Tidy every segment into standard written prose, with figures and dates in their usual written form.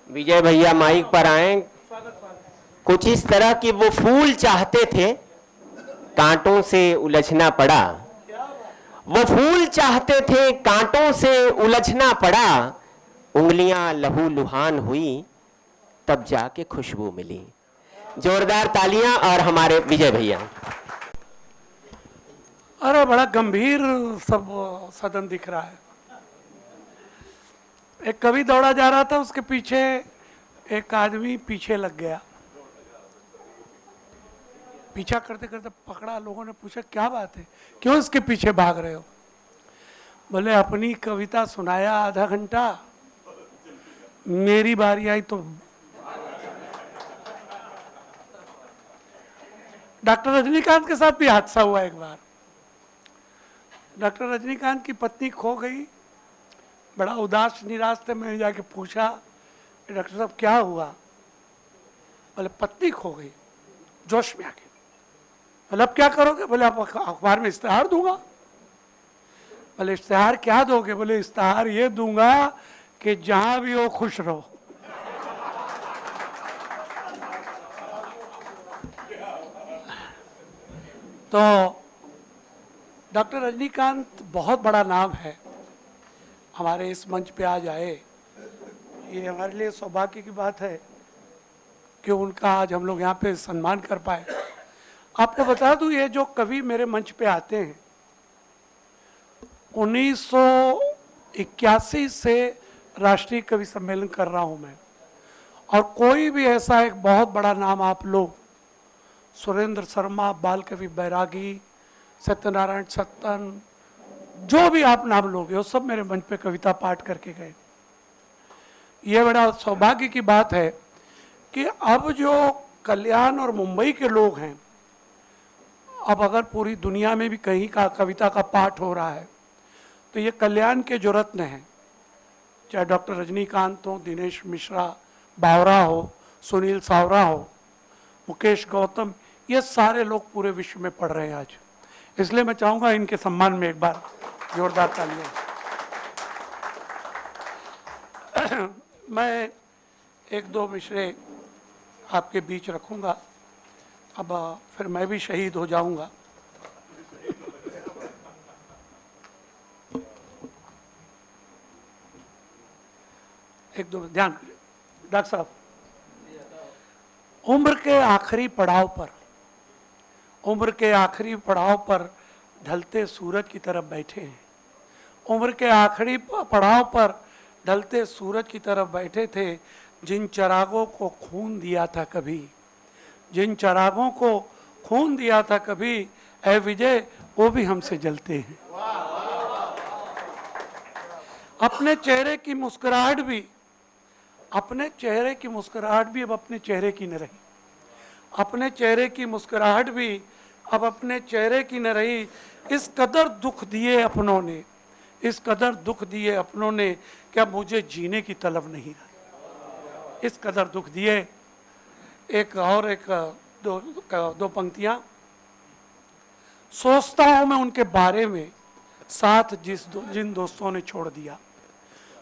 विजय भैया माइक पर आए। कुछ इस तरह कि वो फूल चाहते थे, कांटों से उलझना पड़ा। वो फूल चाहते थे, कांटों से उलझना पड़ा। उंगलियां लहू लुहान हुई, तब जाके खुशबू मिली। जोरदार तालियां और हमारे विजय भैया। अरे बड़ा गंभीर सब सदन दिख रहा है। एक कवि दौड़ा जा रहा था, उसके पीछे एक आदमी पीछे लग गया। पीछा करते करते पकड़ा, लोगों ने पूछा क्या बात है, क्यों इसके पीछे भाग रहे हो? बोले अपनी कविता सुनाया आधा घंटा, मेरी बारी आई तो। डॉक्टर रजनीकांत के साथ भी हादसा हुआ एक बार। डॉक्टर रजनीकांत की पत्नी खो गई, बड़ा उदास निराश थे। मैंने जाके पूछा डॉक्टर साहब क्या हुआ? बोले पत्नी खो गई। जोश में आके बोले अब क्या करोगे? बोले आप अखबार में इश्तेहार दूंगा। बोले इश्तेहार क्या दोगे? बोले इश्तेहार ये दूंगा कि जहां भी हो खुश रहो। तो डॉक्टर रजनीकांत बहुत बड़ा नाम है, हमारे इस मंच पे आ जाए, ये हमारे लिए सौभाग्य की बात है कि उनका आज हम लोग यहाँ पे सम्मान कर पाए। आपको बता दूं, ये जो कवि मेरे मंच पे आते हैं, 1981 से राष्ट्रीय कवि सम्मेलन कर रहा हूं मैं, और कोई भी ऐसा एक बहुत बड़ा नाम आप लोग, सुरेंद्र शर्मा, बाल कवि बैरागी, सत्यनारायण सत्तन, जो भी आप नाम लोगे वो सब मेरे मंच पे कविता पाठ करके गए। ये बड़ा सौभाग्य की बात है कि अब जो कल्याण और मुंबई के लोग हैं, अब अगर पूरी दुनिया में भी कहीं का कविता का पाठ हो रहा है तो ये कल्याण के जो रत्न हैं, चाहे डॉक्टर रजनीकांत हो, दिनेश मिश्रा, बावरा हो, सुनील सावरा हो, मुकेश गौतम, ये सारे लोग पूरे विश्व में पढ़ रहे हैं आज। इसलिए मैं चाहूँगा इनके सम्मान में एक बार जोरदार तालियां। मैं एक दो मिसरे आपके बीच रखूंगा, अब फिर मैं भी शहीद हो जाऊंगा। एक दो ध्यान करिए डॉक्टर साहब। उम्र के आखिरी पड़ाव पर, उम्र के आखिरी पड़ाव पर ढलते सूरज की तरफ बैठे हैं। उम्र के आखिरी पड़ाव पर ढलते सूरज की तरफ बैठे थे, जिन चिरागों को खून दिया था कभी, जिन चिरागों को खून दिया था कभी, ऐ विजय वो भी हमसे जलते हैं। अपने चेहरे की मुस्कुराहट भी, अपने चेहरे की मुस्कुराहट भी अब अपने चेहरे की न रही। अपने चेहरे की मुस्कुराहट भी अब अपने चेहरे की न रही। इस कदर दुख दिए अपनों ने, इस कदर दुख दिए अपनों ने, क्या मुझे जीने की तलब नहीं रही। इस कदर दुख दिए। एक और एक दो पंक्तियां। सोचता हूं मैं उनके बारे में, साथ जिन दोस्तों ने छोड़ दिया।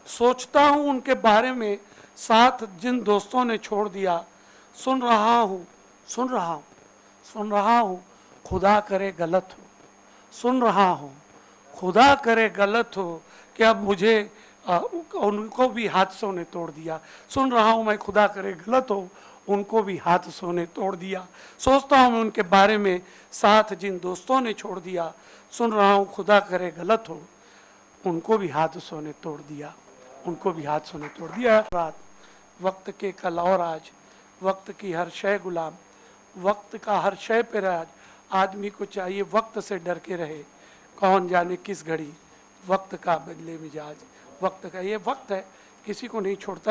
सोचता हूं उनके बारे में, साथ जिन दोस्तों ने छोड़ दिया। सुन रहा हूं, सुन रहा हूं, सुन रहा हूं, खुदा करे गलत हो। सुन रहा हूं, खुदा करे गलत हो, कि अब मुझे उनको भी हादसों ने तोड़ दिया। सुन रहा हूं मैं, खुदा करे गलत हो, उनको भी हादसों ने तोड़ दिया। सोचता हूं मैं उनके बारे में, साथ जिन दोस्तों ने छोड़ दिया। सुन रहा हूं, खुदा करे गलत हो, उनको भी हादसों ने तोड़ दिया, उनको भी हादसों ने तोड़ दिया। रात वक्त के कल और आज, वक्त की हर शय गुलाम, वक्त का हर शय पे राज। आदमी को चाहिए वक्त से डर के रहे, कौन जाने किस घड़ी वक्त का बदले मिजाज। वक्त का ये वक्त है, किसी को नहीं छोड़ता है।